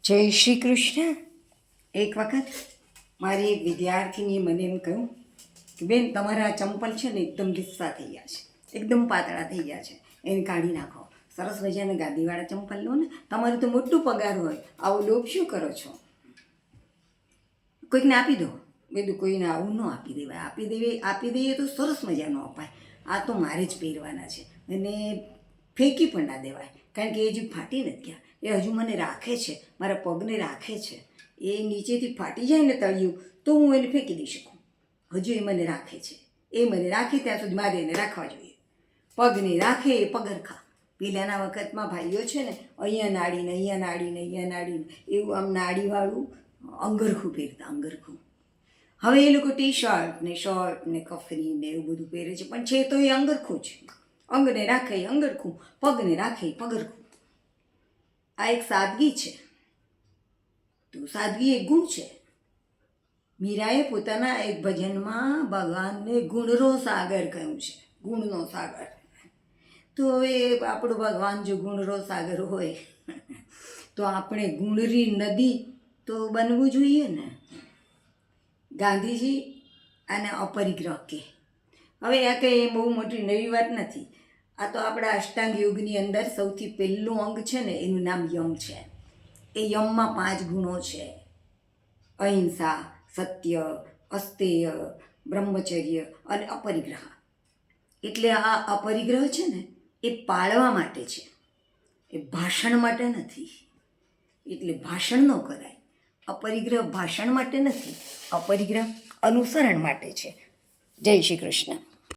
જય શ્રી કૃષ્ણ. એક વખત મારી એક વિદ્યાર્થીનીએ મને એમ કહ્યું કે બેન, તમારા ચંપલ છે ને એકદમ લીસા થઈ ગયા છે, એકદમ પાતળા થઈ ગયા છે, એને કાઢી નાખો. સરસ મજાના ગાદીવાળા ચંપલ લો ને, તમારું તો મોટું પગાર હોય, આવો લોભ શું કરો છો? કોઈકને આપી દો. બધું કોઈને આવું ન આપી દેવાય. આપી દઈએ તો સરસ મજાનું અપાય. આ તો મારે જ પહેરવાના છે અને ફેંકી પણ ના દેવાય, કારણ કે એ હજુ ફાટી નથી ગયા. એ હજુ મને રાખે છે, મારા પગને રાખે છે. એ નીચેથી ફાટી જાય ને તળિયું તો હું એને ફેંકી દઈ શકું. હજુ એ મને રાખે છે. એ મને રાખે ત્યાં સુધી મારે એને રાખવા જોઈએ. પગને રાખે એ પગરખા. પહેલાંના વખતમાં ભાઈઓ છે ને, અહીંયા નાડીને અહીંયા નાડીને અહીંયા નાડીને એવું આમ નાડીવાળું અંગરખું પહેરતા, અંગરખું. હવે એ લોકો ટી શર્ટ ને શર્ટ ને કફરી ને એવું બધું પહેરે છે, પણ છે તો એ અંગરખું જ. અંગને રાખે એ અંગરખું, પગને રાખે એ પગરખું. આ એક સાદગી છે. તો સાદગી એક ગુણ છે. મીરાએ પોતાના એક ભજનમાં ભગવાનને ગુણનો સાગર કહ્યું છે, ગુણનો સાગર. તો હવે આપણું ભગવાન જો ગુણનો સાગર હોય તો આપણે ગુણરી નદી તો બનવું જોઈએ ને. ગાંધીજી આને અપરિગ્રહ કે. હવે આ કંઈ બહુ મોટી નવી વાત નથી. આ તો આપણા અષ્ટાંગ યોગની અંદર સૌથી પહેલું અંગ છે ને, એનું નામ યમ છે. એ યમમાં 5 ગુણો છે: અહિંસા, સત્ય, અસ્તેય, બ્રહ્મચર્ય અને અપરિગ્રહ. એટલે આ અપરિગ્રહ છે ને, એ પાળવા માટે છે, એ ભાષણ માટે નથી. એટલે ભાષણ ન કરાય. અપરિગ્રહ ભાષણ માટે નથી, અપરિગ્રહ અનુસરણ માટે છે. જય શ્રી કૃષ્ણ.